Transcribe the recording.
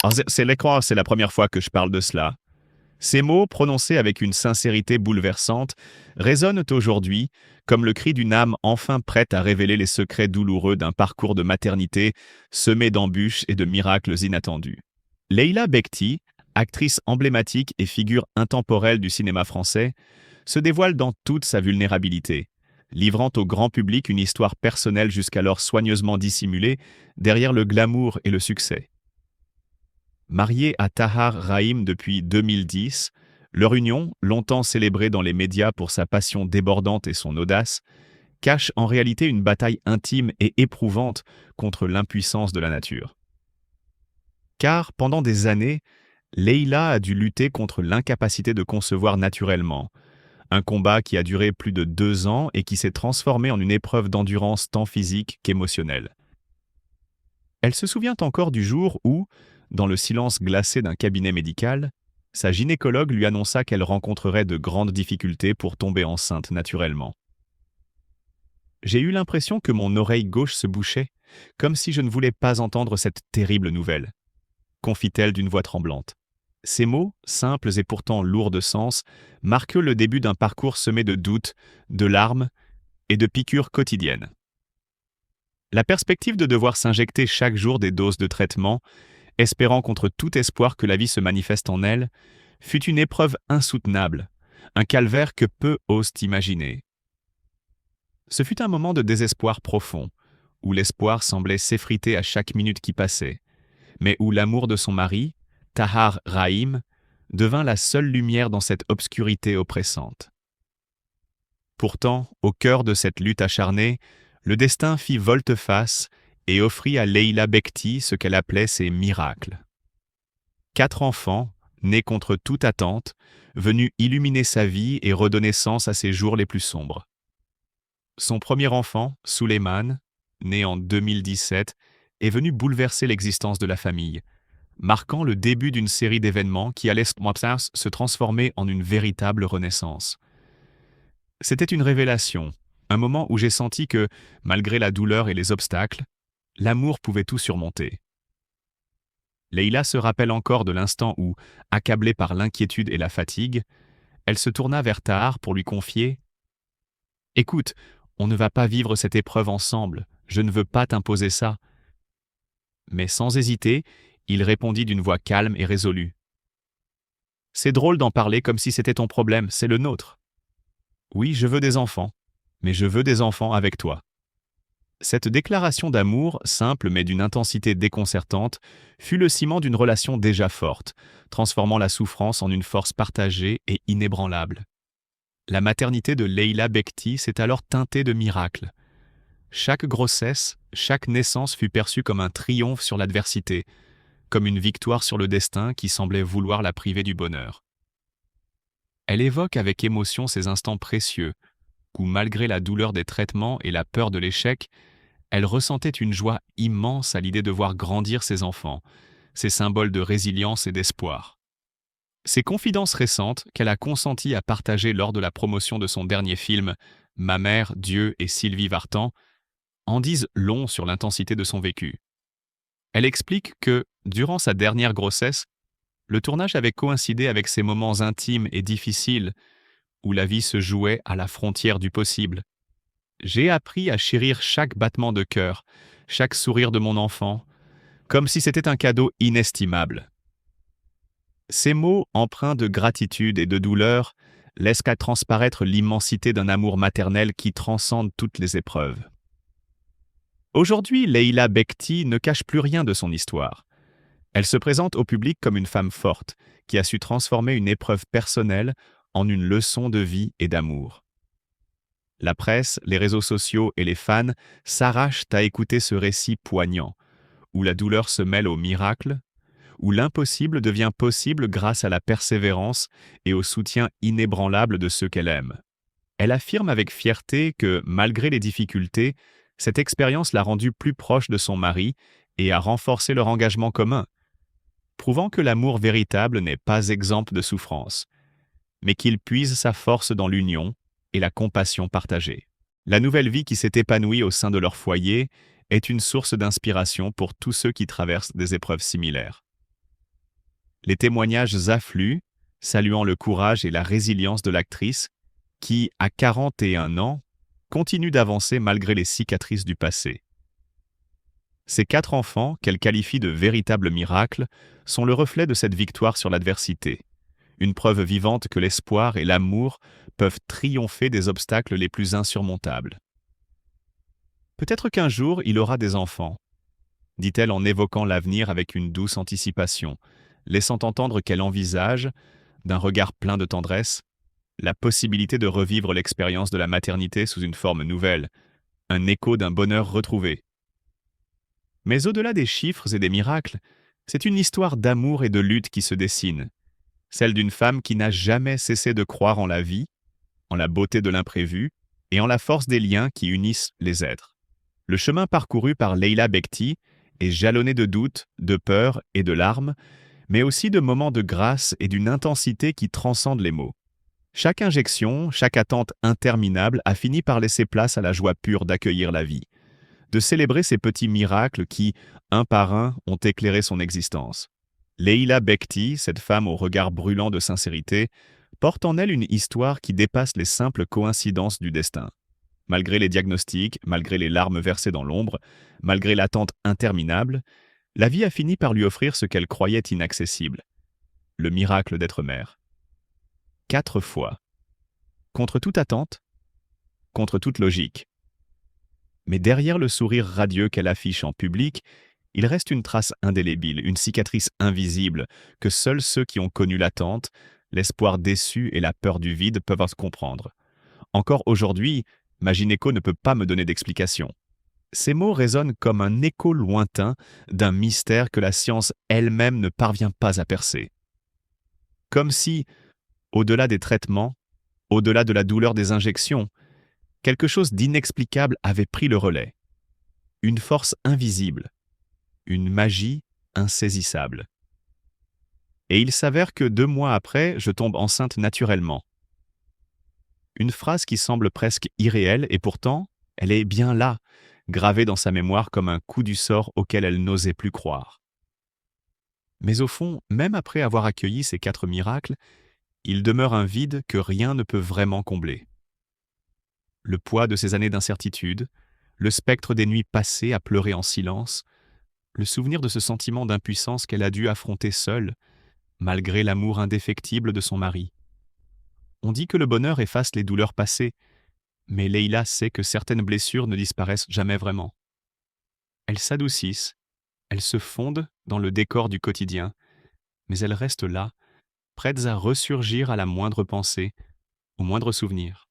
Alors, c'est la première fois que je parle de cela. Ces mots, prononcés avec une sincérité bouleversante, résonnent aujourd'hui comme le cri d'une âme enfin prête à révéler les secrets douloureux d'un parcours de maternité semé d'embûches et de miracles inattendus. Leila Bekti, actrice emblématique et figure intemporelle du cinéma français, se dévoile dans toute sa vulnérabilité, livrant au grand public une histoire personnelle jusqu'alors soigneusement dissimulée derrière le glamour et le succès. Mariée à Tahar Rahim depuis 2010, leur union, longtemps célébrée dans les médias pour sa passion débordante et son audace, cache en réalité une bataille intime et éprouvante contre l'impuissance de la nature. Car pendant des années, Leila a dû lutter contre l'incapacité de concevoir naturellement, un combat qui a duré plus de 2 ans et qui s'est transformé en une épreuve d'endurance tant physique qu'émotionnelle. Elle se souvient encore du jour où, dans le silence glacé d'un cabinet médical, sa gynécologue lui annonça qu'elle rencontrerait de grandes difficultés pour tomber enceinte naturellement. J'ai eu l'impression que mon oreille gauche se bouchait, comme si je ne voulais pas entendre cette terrible nouvelle, confie-t-elle d'une voix tremblante. Ces mots, simples et pourtant lourds de sens, marquent le début d'un parcours semé de doutes, de larmes et de piqûres quotidiennes. La perspective de devoir s'injecter chaque jour des doses de traitement, espérant contre tout espoir que la vie se manifeste en elle, fut une épreuve insoutenable, un calvaire que peu osent imaginer. Ce fut un moment de désespoir profond, où l'espoir semblait s'effriter à chaque minute qui passait, mais où l'amour de son mari, Tahar Rahim, devint la seule lumière dans cette obscurité oppressante. Pourtant, au cœur de cette lutte acharnée, le destin fit volte-face et offrit à Leila Bekti ce qu'elle appelait ses miracles. 4 enfants, nés contre toute attente, venus illuminer sa vie et redonner sens à ses jours les plus sombres. Son premier enfant, Souleymane, né en 2017, est venu bouleverser l'existence de la famille, marquant le début d'une série d'événements qui allaient se transformer en une véritable renaissance. C'était une révélation, un moment où j'ai senti que, malgré la douleur et les obstacles, l'amour pouvait tout surmonter. Leila se rappelle encore de l'instant où, accablée par l'inquiétude et la fatigue, elle se tourna vers Tahar pour lui confier « Écoute, on ne va pas vivre cette épreuve ensemble, je ne veux pas t'imposer ça. » Mais sans hésiter, il répondit d'une voix calme et résolue. « C'est drôle d'en parler comme si c'était ton problème, c'est le nôtre. Oui, je veux des enfants, mais je veux des enfants avec toi. » Cette déclaration d'amour, simple mais d'une intensité déconcertante, fut le ciment d'une relation déjà forte, transformant la souffrance en une force partagée et inébranlable. La maternité de Leila Bekti s'est alors teintée de miracles. Chaque grossesse, chaque naissance fut perçue comme un triomphe sur l'adversité, comme une victoire sur le destin qui semblait vouloir la priver du bonheur. Elle évoque avec émotion ces instants précieux, où malgré la douleur des traitements et la peur de l'échec, elle ressentait une joie immense à l'idée de voir grandir ses enfants, ces symboles de résilience et d'espoir. Ces confidences récentes qu'elle a consenti à partager lors de la promotion de son dernier film « Ma mère, Dieu et Sylvie Vartan » en disent long sur l'intensité de son vécu. Elle explique que, durant sa dernière grossesse, le tournage avait coïncidé avec ces moments intimes et difficiles où la vie se jouait à la frontière du possible. J'ai appris à chérir chaque battement de cœur, chaque sourire de mon enfant, comme si c'était un cadeau inestimable. Ces mots, empreints de gratitude et de douleur, laissent qu'à transparaître l'immensité d'un amour maternel qui transcende toutes les épreuves. Aujourd'hui, Leila Bekti ne cache plus rien de son histoire. Elle se présente au public comme une femme forte, qui a su transformer une épreuve personnelle en une leçon de vie et d'amour. La presse, les réseaux sociaux et les fans s'arrachent à écouter ce récit poignant, où la douleur se mêle au miracle, où l'impossible devient possible grâce à la persévérance et au soutien inébranlable de ceux qu'elle aime. Elle affirme avec fierté que, malgré les difficultés, cette expérience l'a rendue plus proche de son mari et a renforcé leur engagement commun, prouvant que l'amour véritable n'est pas exempt de souffrance, mais qu'il puise sa force dans l'union et la compassion partagée. La nouvelle vie qui s'est épanouie au sein de leur foyer est une source d'inspiration pour tous ceux qui traversent des épreuves similaires. Les témoignages affluent, saluant le courage et la résilience de l'actrice, qui, à 41 ans, continue d'avancer malgré les cicatrices du passé. Ces 4 enfants, qu'elle qualifie de véritables miracles, sont le reflet de cette victoire sur l'adversité, une preuve vivante que l'espoir et l'amour peuvent triompher des obstacles les plus insurmontables. Peut-être qu'un jour il aura des enfants, dit-elle en évoquant l'avenir avec une douce anticipation, laissant entendre qu'elle envisage, d'un regard plein de tendresse, la possibilité de revivre l'expérience de la maternité sous une forme nouvelle, un écho d'un bonheur retrouvé. Mais au-delà des chiffres et des miracles, c'est une histoire d'amour et de lutte qui se dessine, celle d'une femme qui n'a jamais cessé de croire en la vie, en la beauté de l'imprévu et en la force des liens qui unissent les êtres. Le chemin parcouru par Leila Bekti est jalonné de doutes, de peurs et de larmes, mais aussi de moments de grâce et d'une intensité qui transcende les mots. Chaque injection, chaque attente interminable a fini par laisser place à la joie pure d'accueillir la vie, de célébrer ces petits miracles qui, un par un, ont éclairé son existence. Leila Bekti, cette femme au regard brûlant de sincérité, porte en elle une histoire qui dépasse les simples coïncidences du destin. Malgré les diagnostics, malgré les larmes versées dans l'ombre, malgré l'attente interminable, la vie a fini par lui offrir ce qu'elle croyait inaccessible, le miracle d'être mère. 4 fois. Contre toute attente, contre toute logique. Mais derrière le sourire radieux qu'elle affiche en public, il reste une trace indélébile, une cicatrice invisible que seuls ceux qui ont connu l'attente, l'espoir déçu et la peur du vide peuvent comprendre. Encore aujourd'hui, ma gynéco ne peut pas me donner d'explication. Ces mots résonnent comme un écho lointain d'un mystère que la science elle-même ne parvient pas à percer. Comme si, au-delà des traitements, au-delà de la douleur des injections, quelque chose d'inexplicable avait pris le relais. Une force invisible, une magie insaisissable. Et il s'avère que 2 mois après, je tombe enceinte naturellement. Une phrase qui semble presque irréelle et pourtant, elle est bien là, gravée dans sa mémoire comme un coup du sort auquel elle n'osait plus croire. Mais au fond, même après avoir accueilli ces 4 miracles, il demeure un vide que rien ne peut vraiment combler. Le poids de ces années d'incertitude, le spectre des nuits passées à pleurer en silence, le souvenir de ce sentiment d'impuissance qu'elle a dû affronter seule, malgré l'amour indéfectible de son mari. On dit que le bonheur efface les douleurs passées, mais Leila sait que certaines blessures ne disparaissent jamais vraiment. Elles s'adoucissent, elles se fondent dans le décor du quotidien, mais elles restent là, prêtes à ressurgir à la moindre pensée, au moindre souvenir.